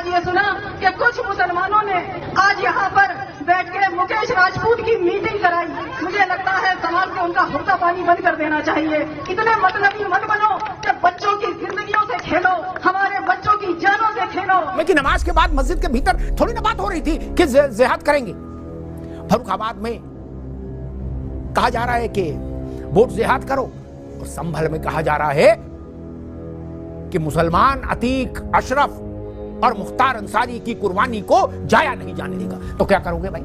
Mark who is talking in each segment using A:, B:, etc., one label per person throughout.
A: आज ये सुना कि कुछ मुसलमानों ने आज यहाँ पर बैठ के मुकेश राजपूत की मीटिंग कराई। मुझे लगता है समाज को उनका हुक्का पानी बंद कर देना चाहिए। इतने मतलबी मत बनो कि बच्चों की जिंदगियों से खेलो, हमारे बच्चों की जानों से खेलो।
B: लेकिन नमाज के बाद मस्जिद के भीतर थोड़ी ना बात हो रही थी कि जिहाद करेंगे। फर्रुखाबाद में कहा जा रहा है कि वोट जिहाद करो, और संभल में कहा जा रहा है कि मुसलमान अतीक, अशरफ और मुख्तार अंसारी की कुर्बानी को जाया नहीं जाने देगा। तो क्या करोगे भाई?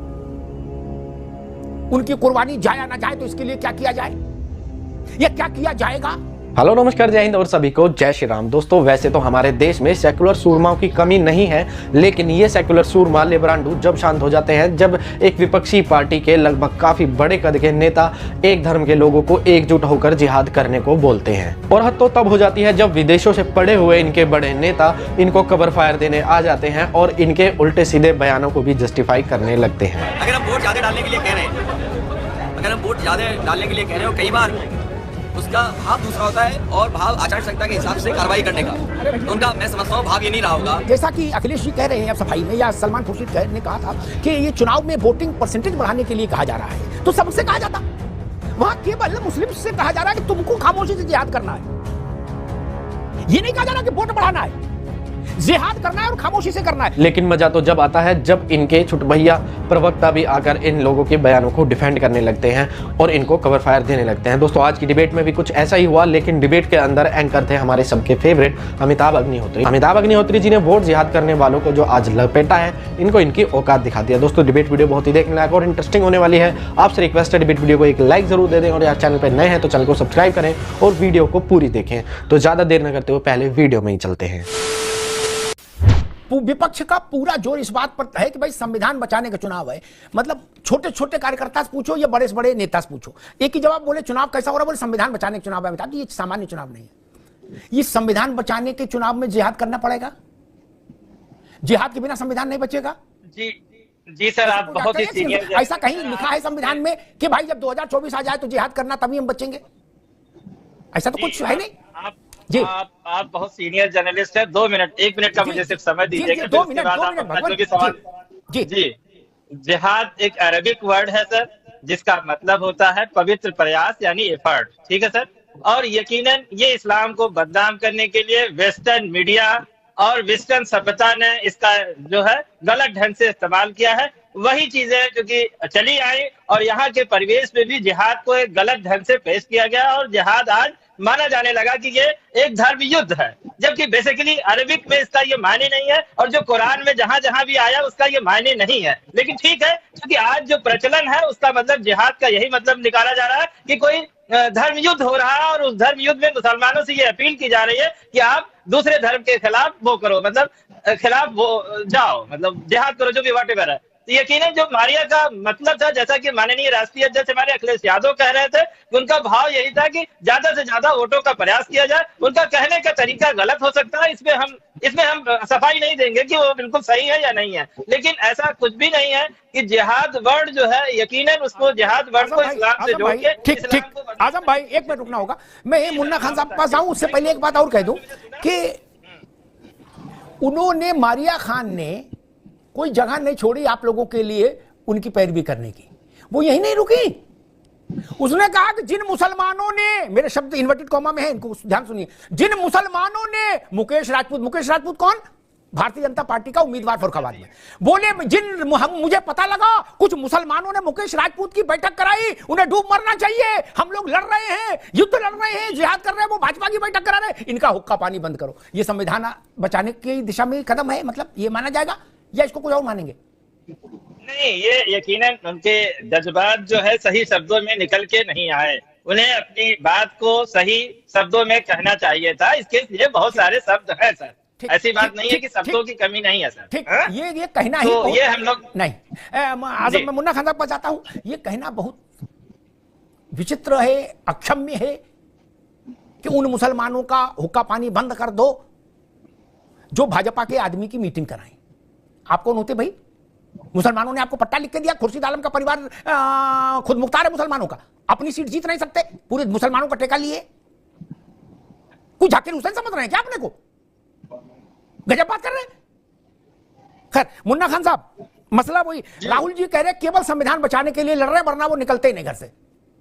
B: उनकी कुर्बानी जाया ना जाए तो इसके लिए क्या किया जाए, या क्या किया जाएगा?
C: हेलो नमस्कार, जय हिंद और सभी को जय श्री राम। दोस्तों, वैसे तो हमारे देश में सेकुलर सूरमाओं की कमी नहीं है, लेकिन ये सेकुलर सूरमा लेब्रांडू जब शांत हो जाते हैं जब एक विपक्षी पार्टी के लगभग काफी बड़े कद के नेता एक धर्म के लोगों को एकजुट होकर जिहाद करने को बोलते हैं। और हद तो तब हो जाती है जब विदेशों से पड़े हुए इनके बड़े नेता इनको कवर फायर देने आ जाते हैं और इनके उल्टे सीधे बयानों को भी जस्टिफाई करने लगते हैं।
D: अगर हम वोट ज्यादा डालने के लिए कह रहे हो, कई बार उसका भाव दूसरा होता है और भाव आचार संहिता के हिसाब से कार्रवाई करने का उनका, मैं समझता हूँ, भाव ये नहीं रहा होगा।
B: जैसा कि अखिलेश जी कह रहे हैं सफाई में, या सलमान खुर्शीद ने कहा था कि ये चुनाव में वोटिंग परसेंटेज बढ़ाने के लिए कहा जा रहा है, तो सबसे कहा जाता, वहां केवल मुस्लिम से कहा जा रहा है कि तुमको खामोशी से जिहाद करना है। ये नहीं कहा जा रहा कि वोट बढ़ाना है, जिहाद करना है और खामोशी से करना है।
C: लेकिन मजा तो जब आता है जब इनके छुटभैया प्रवक्ता भी आकर इन लोगों के बयानों को डिफेंड करने लगते हैं और इनको कवर फायर देने लगते हैं। दोस्तों, आज की डिबेट में भी कुछ ऐसा ही हुआ, लेकिन डिबेट के अंदर एंकर थे हमारे सबके फेवरेट अमिताभ अग्निहोत्री जी ने वोट जिहाद करने वालों को जो आज लपेटा है, इनको इनकी औकात दिखा दिया। दोस्तों, डिबेट वीडियो बहुत ही देखने लायक और इंटरेस्टिंग होने वाली है। आपसे रिक्वेस्ट है, डिबेट वीडियो को एक लाइक जरूर दे दें, और यार चैनल पर नए हैं तो चैनल को सब्सक्राइब करें और वीडियो को पूरी देखें। तो ज्यादा देर न करते हुए पहले वीडियो में ही चलते हैं।
B: विपक्ष का पूरा जोर इस बात पर है कि भाई संविधान बचाने का चुनाव है। मतलब छोटे छोटे कार्यकर्ता से पूछो या बड़े से बड़े नेता से पूछो, एक ही जवाब, बोले चुनाव कैसा हो रहा है, बोले संविधान बचाने का चुनाव है। ये सामान्य चुनाव नहीं है, ये संविधान बचाने के चुनाव में जिहाद करना पड़ेगा। जिहाद के बिना संविधान नहीं बचेगा।
E: जी सर, आप बहुत ही सीनियर।
B: ऐसा कहीं लिखा है संविधान में कि भाई जब 2024 आ जाए तो जिहाद करना, तभी हम बचेंगे? ऐसा तो कुछ है नहीं।
E: जी, आप बहुत सीनियर जर्नलिस्ट है। 2 मिनट, 1 मिनट का मुझे सिर्फ समय दीजिएगा।
B: 2 मिनट।
E: जी, जिहाद एक अरबिक वर्ड है सर, जिसका मतलब होता है पवित्र प्रयास, यानी एफर्ट। ठीक है सर। और यकीनन ये इस्लाम को बदनाम करने के लिए वेस्टर्न मीडिया और वेस्टर्न सभ्यता ने इसका जो है गलत ढंग से इस्तेमाल किया है। वही चीजें जो कि चली आई और यहाँ के परिवेश में भी जिहाद को एक गलत ढंग से पेश किया गया, और जिहाद आज माना जाने लगा कि ये एक धर्म युद्ध है, जबकि बेसिकली अरबिक में इसका ये मायने नहीं है, और जो कुरान में जहां जहां भी आया उसका ये मायने नहीं है। लेकिन ठीक है, क्योंकि आज जो प्रचलन है उसका मतलब जिहाद का यही मतलब निकाला जा रहा है कि कोई धर्म युद्ध हो रहा है, और उस धर्म युद्ध में मुसलमानों से ये अपील की जा रही है कि आप दूसरे धर्म के खिलाफ वो करो, मतलब खिलाफ वो जाओ, मतलब जिहाद करो, जो कि व्हाटएवर है। तो यकीनन जो मारिया का मतलब था, जैसा कि माननीय राष्ट्रीय अध्यक्ष हमारे अखिलेश यादव कह रहे थे, उनका भाव यही था कि ज्यादा से ज्यादा वोटों का प्रयास किया जाए। उनका कहने का तरीका गलत हो सकता है, इसमें हम सफाई नहीं देंगे कि वो बिल्कुल सही है या नहीं है, लेकिन ऐसा कुछ भी नहीं है कि जिहाद वर्ड जो है, यकीनन उसको जिहाद वर्ड को इस्लाम से जोड़ के।
B: ठीक, आजम भाई 1 मिनट रुकना होगा। मैं मुन्ना खान साहब के पास आऊं, उससे पहले एक बात और कह दूं कि उन्होंने, मारिया खान ने कोई जगह नहीं छोड़ी आप लोगों के लिए उनकी पैरवी करने की। वो यही नहीं रुकी, उसने कहा कि जिन मुसलमानों ने, मेरे शब्द इन्वर्टेड कॉमा में है, इनको ध्यान सुनिए, जिन मुसलमानों ने मुकेश राजपूत कौन? भारतीय जनता पार्टी का उम्मीदवार फर्रुखाबाद में, बोले मुझे पता लगा कुछ मुसलमानों ने मुकेश राजपूत की बैठक कराई, उन्हें डूब मरना चाहिए, हम लोग लड़ रहे हैं, युद्ध लड़ रहे हैं, जिहाद कर रहे हैं, वो भाजपा की बैठक करा रहे हैं, इनका हुक्का पानी बंद करो। ये संविधान बचाने की दिशा में कदम है, मतलब ये माना जाएगा, या इसको कोई और मानेंगे?
E: नहीं, ये यकीनन उनके जज्बात जो है सही शब्दों में निकल के नहीं आए। उन्हें अपनी बात को सही शब्दों में कहना चाहिए था। इसके लिए बहुत सारे शब्द हैं सर, ऐसी बात नहीं है कि शब्दों की कमी नहीं है सर।
B: ठीक, ये कहना
E: तो
B: ही
E: ये हम लोग
B: नहीं। आजम, मैं मुन्ना खान साहब पर जाता हूं, ये कहना बहुत विचित्र है, अक्षम्य है कि उन मुसलमानों का हुक्का पानी बंद कर दो जो भाजपा के आदमी की मीटिंग कराएं। आप कौन होते भाई? मुसलमानों ने आपको पट्टा लिख के दिया, खुर्शीद आलम का परिवार खुद मुख्तार है मुसलमानों का, अपनी सीट जीत नहीं सकते, पूरे मुसलमानों का टेका लिए। कोई जाकिर हुसैन समझ रहे हैं क्या अपने को? गजब बात कर रहे हैं। खैर मुन्ना खान साहब, मसला वही, राहुल जी कह रहे केवल संविधान बचाने के लिए लड़ रहे, वरना वो निकलते ही नहीं घर से।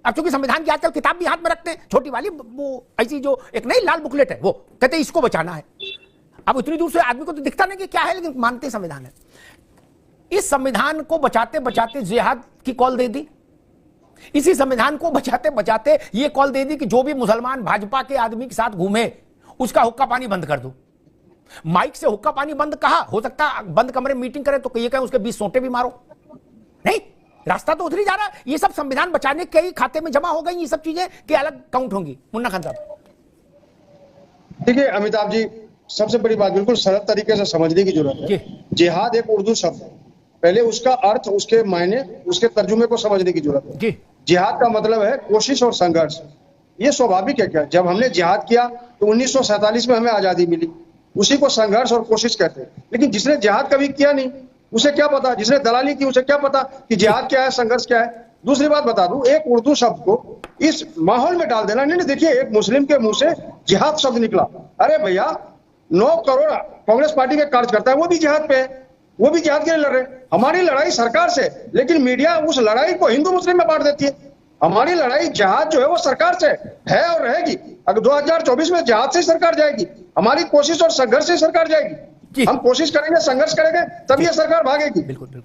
B: अब चूंकि संविधान की आजकल किताब भी हाथ में रखते हैं, छोटी वाली, वो ऐसी जो एक नई लाल बुकलेट है, वो कहते हैं इसको बचाना है। अब इतनी दूर से आदमी को तो दिखता नहीं कि क्या है, लेकिन मानते संविधान है। इस संविधान को बचाते बचाते जिहाद की कॉल दे दी। इसी संविधान को बचाते बचाते ये कॉल दे दी कि जो भी मुसलमान भाजपा के आदमी के साथ घूमे उसका हुक्का पानी बंद कर दो। माइक से हुक्का पानी बंद कहा, हो सकता है बंद कमरे में मीटिंग करे तो ये कहें उसके 20 सोटे भी मारो। नहीं, रास्ता तो उधर ही जा रहा है। ये सब संविधान बचाने के ही खाते में जमा हो गई, ये सब चीजें कि अलग काउंट होंगी। मुन्ना खान साहब,
F: देखिए अमिताभ जी, सबसे बड़ी बात बिल्कुल सरल तरीके से समझने की जरूरत है। जिहाद एक उर्दू शब्द है, पहले उसका अर्थ, उसके मायने, उसके तर्जुमे को समझने की जरूरत है। जिहाद का मतलब है कोशिश और संघर्ष। ये स्वाभाविक है क्या, जब हमने जिहाद किया तो 1947 में हमें आजादी मिली, उसी को संघर्ष और कोशिश कहते हैं। लेकिन जिसने जिहाद कभी किया नहीं उसे क्या पता, जिसने दलाली की उसे क्या पता कि जिहाद क्या है, संघर्ष क्या है। दूसरी बात बता दूं, एक उर्दू शब्द को इस माहौल में डाल देना। नहीं, देखिए एक मुस्लिम के मुंह से जिहाद शब्द निकला, अरे भैया 9 करोड़ कांग्रेस पार्टी के कार्यकर्ता है, वो भी जिहाद पे है, वो भी जिहाद के लिए लड़ रहे हैं। हमारी लड़ाई सरकार से, लेकिन मीडिया उस लड़ाई को हिंदू मुस्लिम में बांट देती है। हमारी लड़ाई जिहाद जो है वो सरकार से है और रहेगी। अगर 2024 में जिहाद से सरकार जाएगी, हमारी कोशिश और संघर्ष से सरकार जाएगी। हम कोशिश करेंगे, संघर्ष करेंगे, तब ये सरकार भागेगी।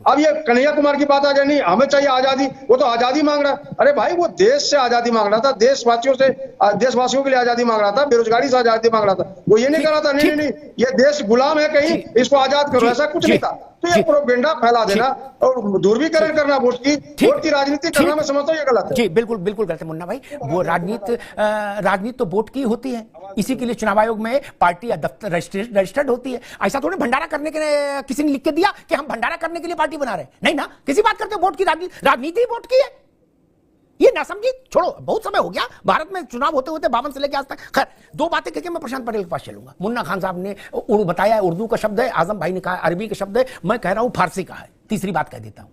F: अब ये कन्हैया कुमार की बात आ गई, नहीं हमें चाहिए आजादी, वो तो आजादी मांग रहा। अरे भाई, वो देश से आजादी मांग रहा था, देशवासियों से, देशवासियों के लिए आजादी मांग रहा था, बेरोजगारी से आजादी मांग रहा था। वो ये नहीं कर रहा था नहीं नहीं ये देश गुलाम है कहीं, इसको आजाद करो, ऐसा कुछ नहीं था। तो ये प्रोपेगेंडा फैला देना और दूरबीकरण करना वोट की राजनीति करना, मैं समझता हूँ ये गलत है।
B: जी बिल्कुल बिल्कुल गलत है मुन्ना भाई। वो राजनीति तो वोट की होती है, इसी के लिए चुनाव आयोग में पार्टी दफ्तर रजिस्टर्ड होती है। ऐसा थोड़ी भंडारा करने के लिए किसी ने लिख के दिया कि हम भंडारा करने के लिए पार्टी बना रहे हैं, नहीं ना। किसी बात करते वोट की राजनीति ही वोट की है, ये ना समझी छोड़ो। बहुत समय हो गया भारत में चुनाव होते होते 52 से लेकर आज तक। खैर, 2 बातें कहकर मैं प्रशांत पटेल के पास चलूंगा। मुन्ना खान साहब ने बताया उर्दू का शब्द है, आजम भाई ने कहा अरबी का शब्द है, मैं कह रहा हूं फारसी का है। तीसरी बात कह देता हूं,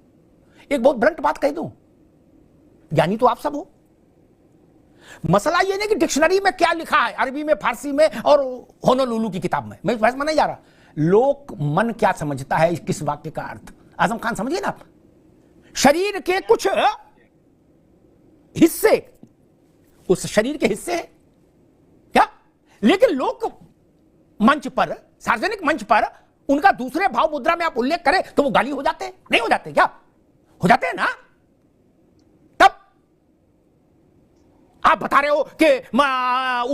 B: एक बहुत ब्लंट बात कह दूं, ज्ञानी तो आप सब हो। मसला ये नहीं कि डिक्शनरी में क्या लिखा है, अरबी में, फारसी में और होनोलुलु की किताब में, मैं बहस में नहीं जा रहा। लोक मन क्या समझता है किस वाक्य का अर्थ, आजम खान समझिए ना आप। शरीर के कुछ हिस्से उस शरीर के हिस्से हैं क्या, लेकिन लोक मंच पर, सार्वजनिक मंच पर उनका दूसरे भाव मुद्रा में आप उल्लेख करें तो वो गाली हो जाते हैं, नहीं हो जाते क्या, हो जाते हैं ना। तब आप बता रहे हो कि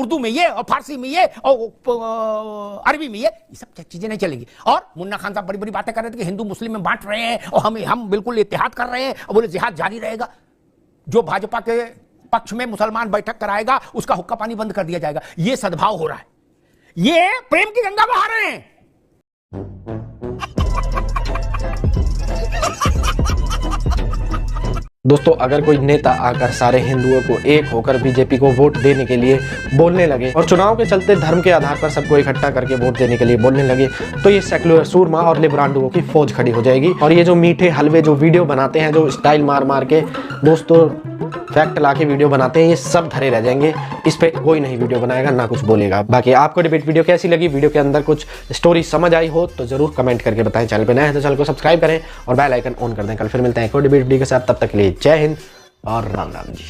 B: उर्दू में ये और फारसी में ये और अरबी में ये सब चीजें नहीं चलेगी। और मुन्ना खान साहब बड़ी बड़ी बातें कर रहे थे कि हिंदू मुस्लिम में बांट रहे हैं और हम बिल्कुल इत्तेहाद कर रहे हैं, और बोले जिहाद जारी रहेगा। जो भाजपा के पक्ष में मुसलमान बैठक कराएगा उसका हुक्का पानी बंद कर दिया जाएगा। ये सद्भाव हो रहा है, ये प्रेम की गंगा बहा रहे हैं।
C: दोस्तों, अगर कोई नेता आकर सारे हिंदुओं को एक होकर बीजेपी को वोट देने के लिए बोलने लगे और चुनाव के चलते धर्म के आधार पर सबको इकट्ठा करके वोट देने के लिए बोलने लगे, तो ये सेक्युलर सूरमा और लिब्रांडुओं की फौज खड़ी हो जाएगी। और ये जो मीठे हलवे जो वीडियो बनाते हैं, जो स्टाइल मार मार के दोस्तों फैक्ट ला के वीडियो बनाते हैं, ये सब धरे रह जाएंगे। इस पे कोई नहीं वीडियो बनाएगा, ना कुछ बोलेगा। बाकी आपको डिबेट वीडियो कैसी लगी, वीडियो के अंदर कुछ स्टोरी समझ आई हो तो जरूर कमेंट करके बताएं। चैनल पे नए हैं तो चैनल को सब्सक्राइब करें और बेल आइकन ऑन कर दें। कल फिर मिलते हैं एक और डिबेट वीडियो के साथ, तब तक के लिए जय हिंद और राम राम जी।